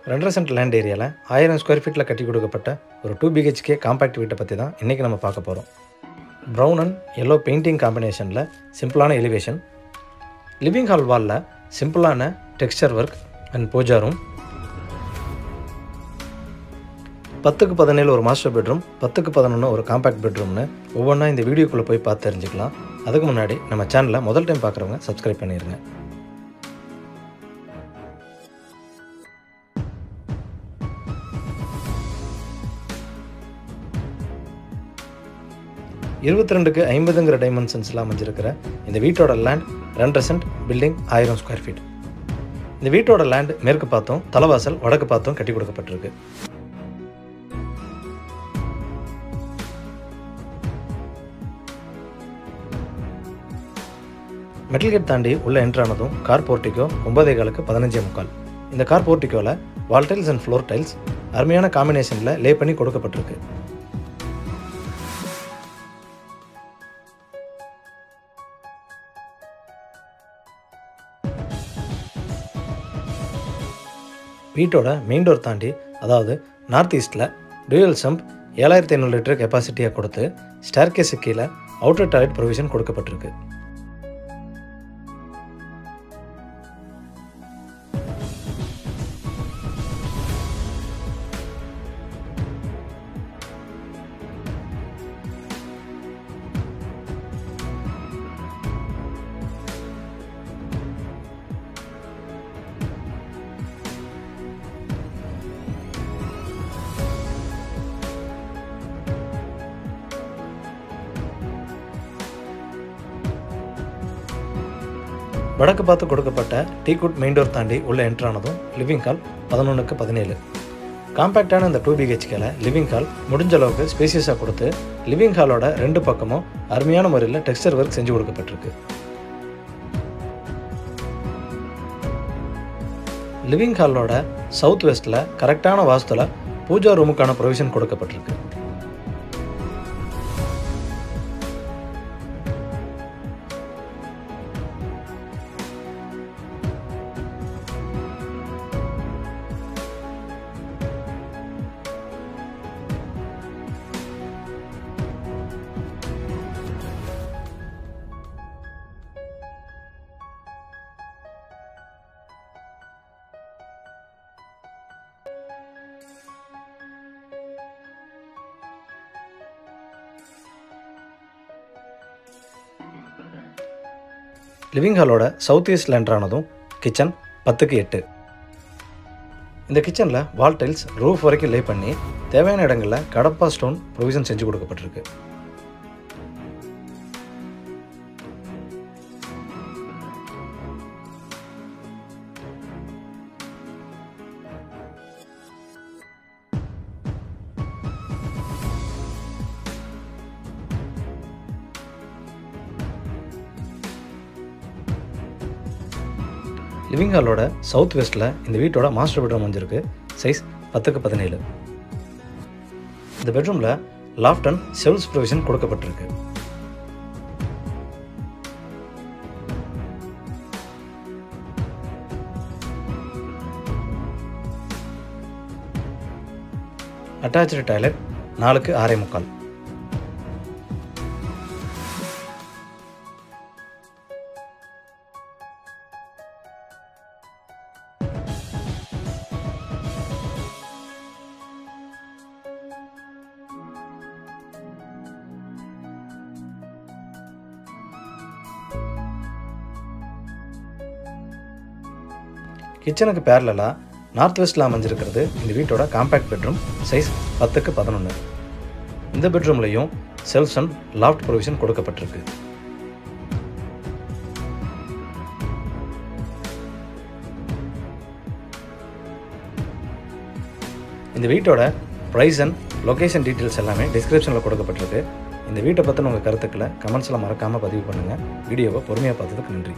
2.5 cent land ஏரியாவில் 1000 square ஃபீட்டில் கட்டி கொடுக்கப்பட்ட ஒரு 2 BHK காம்பேக்ட் வீட்டை பற்றி தான் இன்றைக்கி நம்ம பார்க்க போகிறோம். ப்ரௌன் அண்ட் எல்லோ பெயிண்டிங் காம்பினேஷனில் சிம்பிளான எலிவேஷன், லிவிங் ஹால் வாலில் சிம்பிளான texture work and puja room, 10x17 ஒரு மாஸ்டர் பெட்ரூம், 10x11 ஒரு காம்பேக்ட் பெட்ரூம்னு ஒவ்வொன்றா இந்த வீடியோக்குள்ளே போய் பார்த்து தெரிஞ்சுக்கலாம். அதுக்கு முன்னாடி நம்ம சேனலை முதல் டைம் பார்க்குறவங்க சப்ஸ்கிரைப் பண்ணிடுங்க. இருபத்தி 50ங்கிற டைமென்ஷன்ஸ்லாம் அமைஞ்சிருக்கிற இந்த வீட்டோட land 2.5 cent, building 1000 square feet. இந்த வீட்டோட லேண்ட் மேற்கு பார்த்தும் தலைவாசல் வடக்கு பார்த்தும் கட்டி கொடுக்கப்பட்டிருக்கு. மெட்டல் கேட் தாண்டி உள்ள என்ட்ரானதும் கார் போர்ட்டிக்கோ 9:15க்கு 15:45. இந்த கார் போர்ட்டிக்கோவில் wall tiles and floor tiles அருமையான காம்பினேஷனில் லே பண்ணி கொடுக்கப்பட்டிருக்கு. வீட்டோட மெயின் டோர் தாண்டி, அதாவது நார்த் ஈஸ்டில் டூயல் சம்ப் 7500 லிட்டர் கெப்பாசிட்டியாக கொடுத்து ஸ்டேர்கேஸுக்கு கீழே அவுட்டர் டாய்லெட் ப்ரொவிஷன் கொடுக்கப்பட்டிருக்கு. வடக்கு பார்த்து கொடுக்கப்பட்ட டீக்குட் மெயின் டோர் தாண்டி உள்ள என்ட்ரானதும் லிவிங் ஹால் 11:17. காம்பேக்டான இந்த 2 BHKல லிவிங் ஹால் முடிஞ்ச அளவுக்கு ஸ்பேசியஸாக கொடுத்து லிவிங் ஹாலோட 2 பக்கமும் அருமையான முறையில் டெக்ஸ்சர் ஒர்க் செஞ்சு கொடுக்கப்பட்டிருக்கு. லிவிங் ஹாலோட சவுத் வெஸ்ட்டில் கரெக்டான வாஸ்துல பூஜா ரூமுக்கான ப்ரொவிஷன் கொடுக்கப்பட்டிருக்கு. லிவிங் ஹாலோட சவுத் ஈஸ்ட் என்ட்ரானதும் கிச்சன் 10:8. இந்த கிச்சனில் வால் டைல்ஸ் ரூஃப் வரைக்கும் லே பண்ணி தேவையான இடங்களில் கடப்பா ஸ்டோன் ப்ரொவிஷன் செஞ்சு கொடுக்கப்பட்டிருக்கு. லிவிங் ஹாலோட சவுத் வெஸ்ட்டில் இந்த வீட்டோட மாஸ்டர் பெட்ரூம் அமைஞ்சிருக்கு. Size 10x17. இந்த பெட்ரூமில் லாஃப்ட் அண்ட் ஷெல்ஃப்ஸ் ப்ரொவிஷன் கொடுக்கப்பட்டிருக்கு. Attach toilet 4:6.25. கிச்சனுக்கு பேரலாக நார்த் வெஸ்ட்டில் அமைஞ்சிருக்கிறது இந்த வீட்டோட காம்பேக்ட் பெட்ரூம். Size 10x11. இந்த பெட்ரூம்லையும் செல்ஃப்ஸ் அண்ட் லாஃப்ட் ப்ரொவிஷன் கொடுக்கப்பட்டிருக்கு. இந்த வீட்டோட ப்ரைஸ் அண்ட் லொகேஷன் டீட்டெயில்ஸ் எல்லாமே டிஸ்கிரிப்ஷனில் கொடுக்கப்பட்டிருக்கு. இந்த வீட்டை பற்றின உங்கள் கருத்துக்களை கமெண்ட்ஸில் மறக்காமல் பதிவு பண்ணுங்கள். வீடியோவை பொறுமையாக பார்த்ததுக்கு நன்றி.